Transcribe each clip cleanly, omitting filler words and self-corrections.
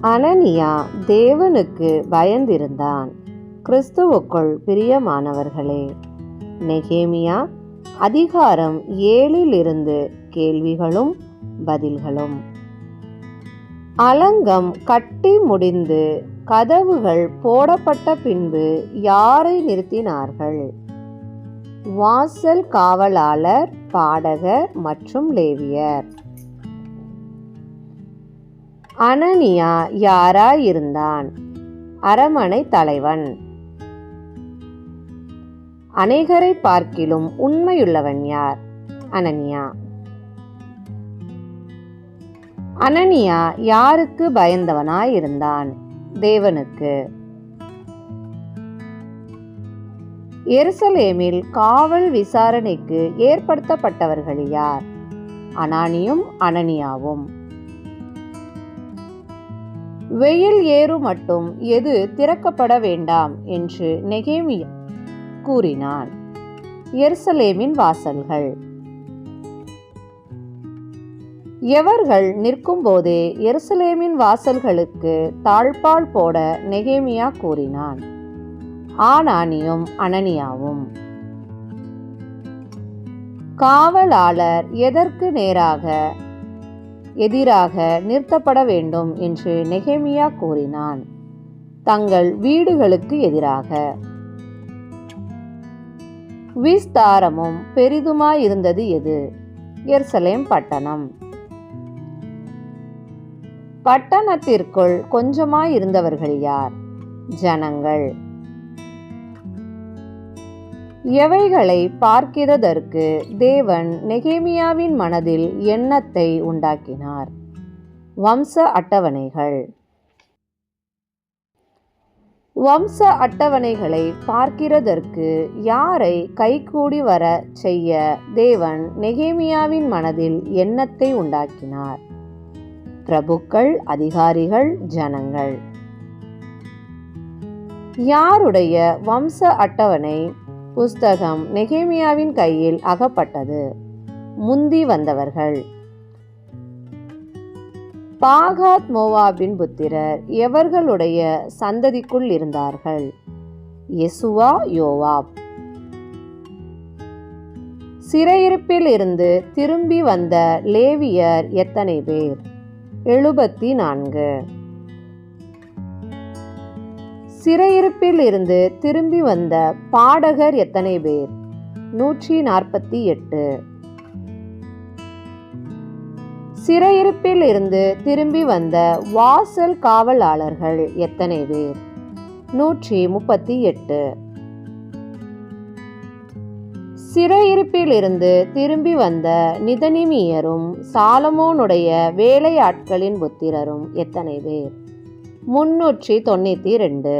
அனனியா தேவனுக்கு பயந்திருந்தான். கிறிஸ்துவுக்குள் பிரியமானவர்களே, நெகேமியா அதிகாரம் 7 கேள்விகளும் பதில்களும். அலங்கம் கட்டி முடிந்து கதவுகள் போடப்பட்ட பின்பு யாரை நிறுத்தினார்கள்? வாசல் காவலாளர், பாடகர் மற்றும் லேவியர். அனனியா யாராயிருந்தான்? அரமனை தலைவன். அநேகரை பார்க்கிலும் உண்மையுள்ளவன் யார்? அனனியா. அனனியா யாருக்கு பயந்தவனாயிருந்தான்? தேவனுக்கு. எருசலேமில் காவல் விசாரணைக்கு ஏற்படுத்தப்பட்டவர்கள் யார்? அனானியும் அனனியாவும். வெயில் ஏறும் மட்டும் எது திறக்கப்பட வேண்டாம் என்று நெகேமியா கூறினான்? எருசலேமின் வாசல்கள். எவர்கள் நிற்கும் போதே எருசலேமின் வாசல்களுக்கு தாழ்பால் போட நெகேமியா கூறினான்? ஆனானியும் அனனியாவும். காவலாளர் எதற்கு எதிராக நிறுத்தப்பட வேண்டும் என்று நெகேமியா கூறினான்? தங்கள் வீடுகளுக்கு எதிராக. விஸ்தாரமும் பெரிதுமாயிருந்தது எது? எருசலேம் பட்டணம். பட்டணத்திற்குள் கொஞ்சமாயிருந்தவர்கள் யார்? ஜனங்கள். எவைகளை பார்க்கிறதற்கு தேவன் நெகேமியாவின் மனதில் எண்ணத்தை உண்டாக்கினார்? வம்ச அட்டவணைகள். வம்ச அட்டவணைகளை பார்க்கிறதற்கு யாரை கைகூடி வர செய்ய தேவன் நெகேமியாவின் மனதில் எண்ணத்தை உண்டாக்கினார்? பிரபுக்கள், அதிகாரிகள், ஜனங்கள். யாருடைய வம்ச அட்டவணை புஸ்தகம் நெகேமியாவின் கையில் அகப்பட்டது? முந்தி வந்தவர்கள். பாகாத் மோவாபின் புத்திரர் எவர்களுடைய சந்ததிக்குள் இருந்தார்கள்? யெசுவா, யோவாப். சிறையிருப்பில் இருந்து திரும்பி வந்த லேவியர் எத்தனை பேர்? 74. சிறையிருப்பில் இருந்து திரும்பி வந்த பாடகர் எத்தனை பேர்? 148. சிறையிருப்பில் இருந்து திரும்பி வந்த வாசல் காவலாளர்கள் எத்தனை பேர்? 138. சிறையிருப்பில் இருந்து திரும்பி வந்த நிதனிமியரும் சாலமோனுடைய வேலையாட்களின் புத்திரரும் எத்தனை பேர்? 392.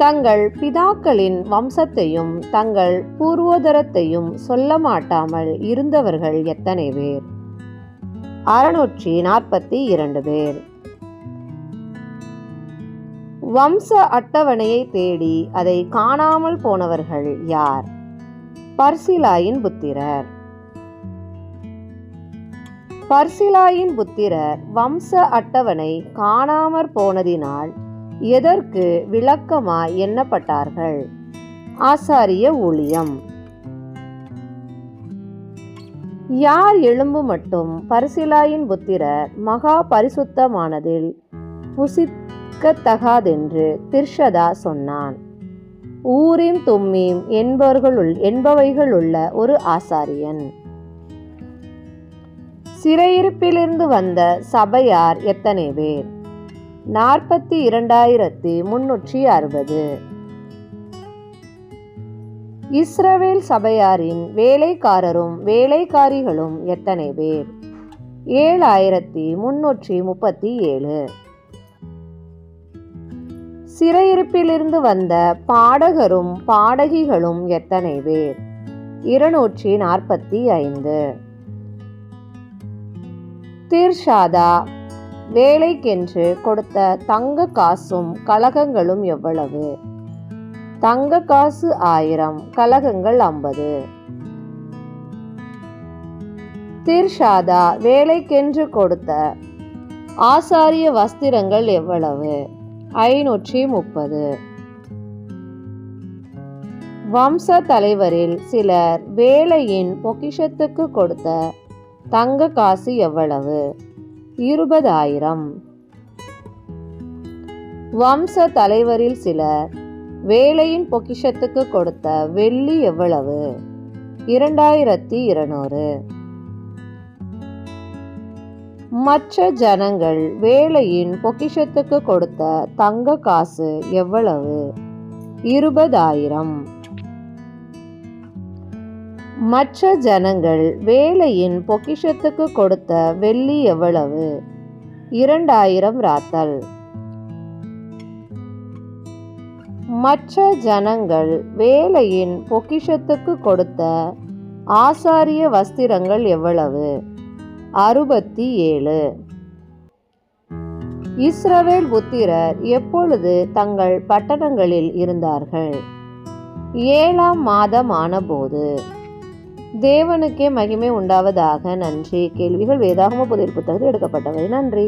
தங்கள் பிதாக்களின் வம்சத்தையும் தங்கள் பூர்வோதரத்தையும் சொல்ல மாட்டாமல் இருந்தவர்கள் எத்தனை பேர்? 642 பேர். வம்ச அட்டவணையை தேடி அதை காணாமல் போனவர்கள் யார்? பர்சிலாயின் புத்திரர். பர்சிலாயின் புத்திரர் வம்ச அட்டவணை காணாமற் போனதினால் எதற்கு விளக்கமாய் எண்ணப்பட்டார்கள்? ஆசாரிய ஊழியம். யார் எழும்பு மட்டும் பர்சிலாயின் புத்திரர் மகா பரிசுத்தமானதில் புசிக்கத்தகாதென்று திர்ஷதா சொன்னான்? ஊரீம் தும்மீம் என்பவைகளுள்ள ஒரு ஆசாரியன். சிறையிருப்பிலிருந்து வந்த சபையார் எத்தனை பேர்? 42,360. இஸ்ரவேல் சபையாரின் வேலைக்காரரும் வேலைக்காரிகளும் எத்தனை பேர்? 7,337. சிறையிருப்பிலிருந்து வந்த பாடகரும் பாடகிகளும் எத்தனை பேர்? 245. திர்ஷாதா வேலைக்கென்று கொடுத்த தங்க காசும் கலகங்களும் எவ்வளவு? தங்க காசு 1000, கலகங்கள் 50. திர்ஷாதா வேலைக்கென்று கொடுத்த ஆசாரிய வஸ்திரங்கள் எவ்வளவு? 530. வம்ச தலைவரில் சிலர் வேலையின் பொக்கிஷத்துக்கு கொடுத்த தங்க காசு எவ்வளவு? 20,000. வம்ச தலைவரில் சிலர் வேலையின் பொக்கிஷத்துக்கு கொடுத்த வெள்ளி எவ்வளவு? 2200. மற்ற ஜனங்கள் வேலையின் பொக்கிஷத்துக்கு கொடுத்த தங்க காசு எவ்வளவு? 20,000. மற்ற ஜனங்கள் வேலையின் பொக்கிஷத்துக்கு கொடுத்த வெள்ளி எவ்வளவு? 2000 ராத்தல். மற்ற ஜனங்கள் வேலையின் பொக்கிஷத்துக்கு கொடுத்த ஆசாரிய வஸ்திரங்கள் எவ்வளவு? 67. இஸ்ரவேல் புத்திரர் எப்பொழுது தங்கள் பட்டணங்களில் இருந்தார்கள்? 7ஆம் மாதம் ஆனபோது. தேவனுக்கே மகிமை உண்டாவதாக. நன்றி. கேள்விகள் வேதாகம புதிர் புத்தகத்தில் எடுக்கப்பட்டவை. நன்றி.